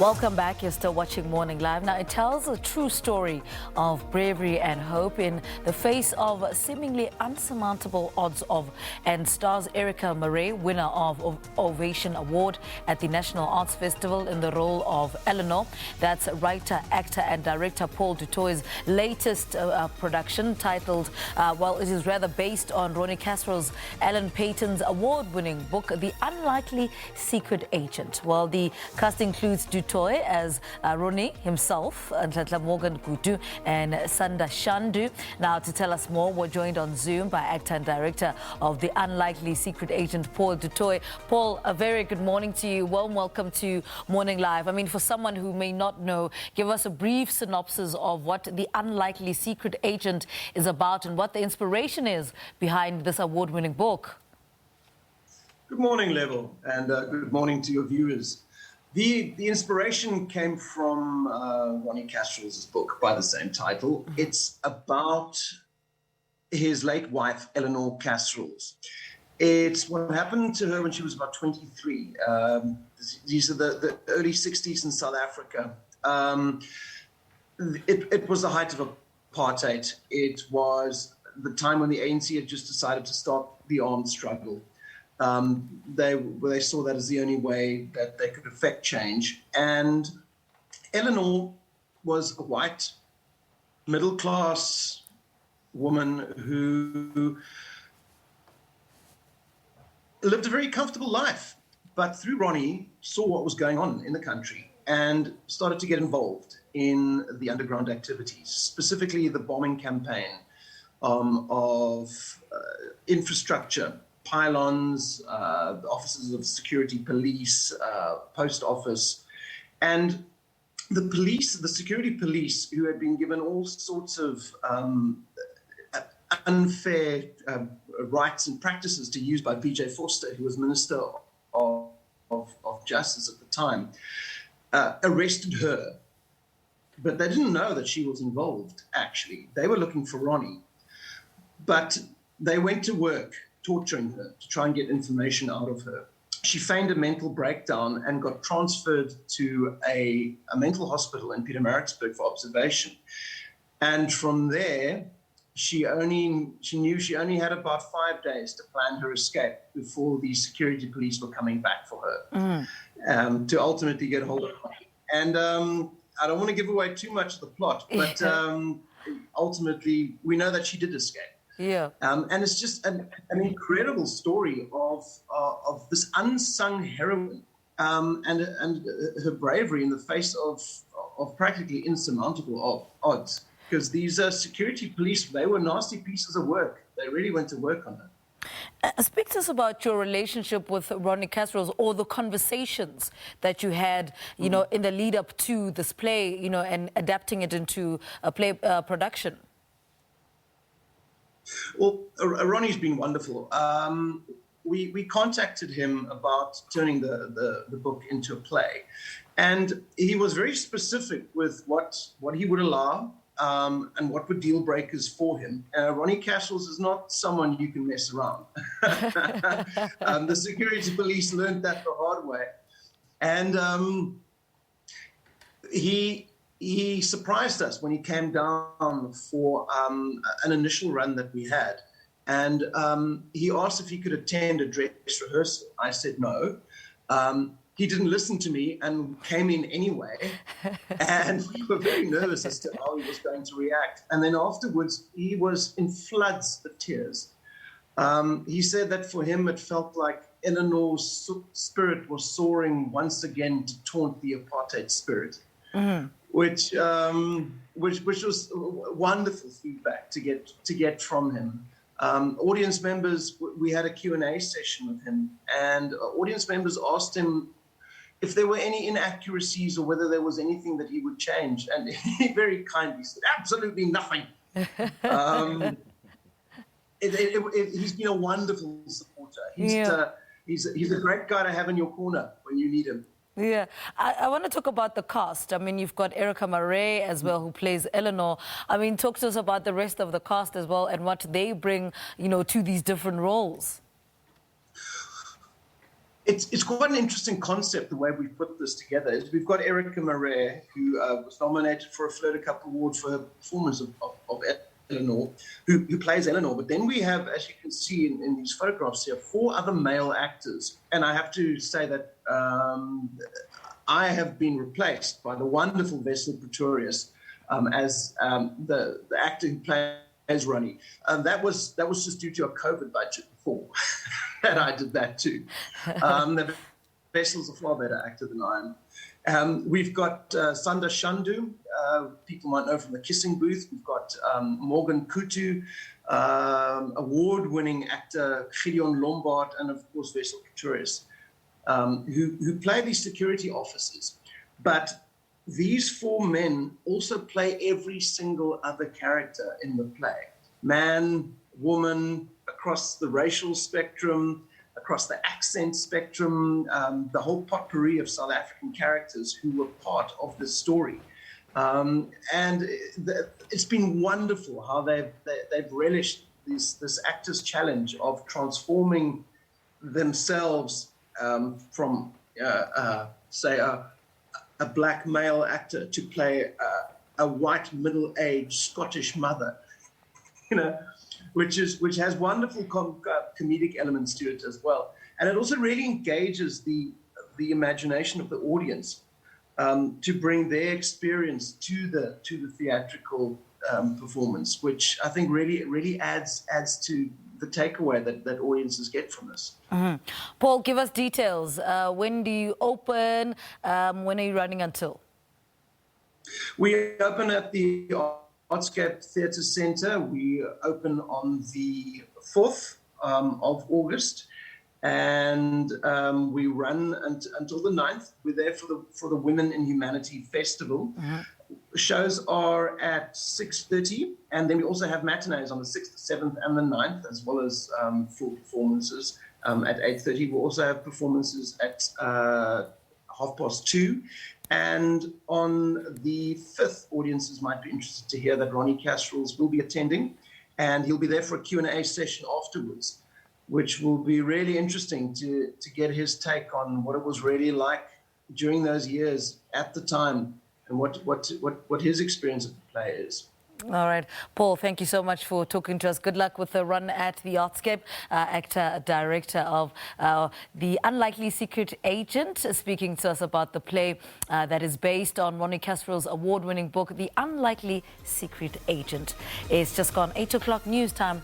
Welcome back. You're still watching Morning Live. Now, it tells a true story of bravery and hope in the face of seemingly unsurmountable odds and stars Erika Marais, winner of Ovation Award at the National Arts Festival in the role of Eleanor. That's writer, actor and director Paul du Toit's latest production titled, it is rather based on Ronny Castro's Paton's award-winning book, The Unlikely Secret Agent. Well, the cast includes du Toit as Ronnie himself, Ntlanhla, Kutu and Sanda, Shandu. Now, to tell us more, we're joined on Zoom by actor and director of The Unlikely Secret Agent, Paul du Toit. Paul, a very good morning to you. Warm welcome to Morning Live. I mean, for someone who may not know, give us a brief synopsis of what The Unlikely Secret Agent is about and what the inspiration is behind this award-winning book. Good morning, Level, and good morning to your viewers. The inspiration came from Ronny Castro's book by the same title. It's about his late wife, Eleanor Kasril's. It's what happened to her when she was about 23. These are the early 60s in South Africa. It was the height of apartheid. It was the time when the ANC had just decided to stop the armed struggle. They saw that as the only way that they could affect change. And Eleanor was a white, middle-class woman who lived a very comfortable life, but through Ronnie saw what was going on in the country and started to get involved in the underground activities, specifically the bombing campaign of infrastructure, pylons, the offices of security police, post office, and the police, the security police, who had been given all sorts of unfair rights and practices to use by PJ Forster, who was Minister of Justice at the time, arrested her. But they didn't know that she was involved, actually. They were looking for Ronnie. But they went to work torturing her to try and get information out of her. She feigned a mental breakdown and got transferred to a mental hospital in Pietermaritzburg for observation. And from there, she knew she only had about 5 days to plan her escape before the security police were coming back for her, to ultimately get hold of her. And I don't want to give away too much of the plot, but ultimately we know that she did escape. Yeah. And it's just an incredible story of this unsung heroine and her bravery in the face of practically insurmountable odds. Because these security police, they were nasty pieces of work. They really went to work on her. Speak to us about your relationship with Ronny Castro, or the conversations that you had, you know, in the lead up to this play, you know, and adapting it into a play production. Well, Ronnie's been wonderful. We contacted him about turning the book into a play, and he was very specific with what he would allow and what were deal breakers for him. Ronny Castro is not someone you can mess around. The security police learned that the hard way, and he surprised us when he came down for an initial run that we had. And he asked if he could attend a dress rehearsal. I said no. He didn't listen to me and came in anyway. And we were very nervous as to how he was going to react. And then afterwards, he was in floods of tears. He said that for him, it felt like Eleanor's spirit was soaring once again to taunt the apartheid spirit. Mm-hmm. Which was wonderful feedback to get from him. Audience members, we had a Q&A session with him, and audience members asked him if there were any inaccuracies or whether there was anything that he would change, and he very kindly said, absolutely nothing. He's been a wonderful supporter. He's a great guy to have in your corner when you need him. Yeah, I want to talk about the cast. I mean, you've got Erika Marais as well, who plays Eleanor. I mean, talk to us about the rest of the cast as well and what they bring, you know, to these different roles. It's quite an interesting concept, the way we put this together. Is we've got Erika Marais, who was nominated for a Flirt a Cup Award for her performance of Eleanor, who plays Eleanor. But then we have, as you can see in these photographs here, 4 other male actors. And I have to say that I have been replaced by the wonderful Wessel Pretorius as the actor who plays Ronnie. That was just due to a COVID budget before. And I did that too. Vessel's a far better actor than I am. We've got Sanda Shandu, people might know from The Kissing Booth. We've got Morgan Kutu, award-winning actor Gideon Lombard, and of course Wessel Pretorius, who play these security officers. But these 4 men also play every single other character in the play. Man, woman, across the racial spectrum, across the accent spectrum, the whole potpourri of South African characters who were part of this story. And it's been wonderful how they've relished this actor's challenge of transforming themselves from, say, a black male actor to play a white middle-aged Scottish mother, which has wonderful comedic elements to it as well. And it also really engages the imagination of the audience to bring their experience to the theatrical performance, which I think really adds to the takeaway that audiences get from this. Mm-hmm. Paul, give us details. When do you open? When are you running until? We open at the Artscape Theatre Centre. We open on the 4th of August, and we run until the 9th. We're there for the Women in Humanity Festival. Mm-hmm. Shows are at 6:30, and then we also have matinees on the 6th, 7th, and the 9th, as well as full performances at 8:30. We also have performances at 2:30. And on the 5th, audiences might be interested to hear that Ronny Castro will be attending, and he'll be there for a Q&A session afterwards, which will be really interesting to get his take on what it was really like during those years at the time, and what his experience of the play is. All right. Paul, thank you so much for talking to us. Good luck with the run at the Artscape. Actor, director of The Unlikely Secret Agent, speaking to us about the play that is based on Ronny Castro's award-winning book, The Unlikely Secret Agent. It's just gone 8 o'clock news time.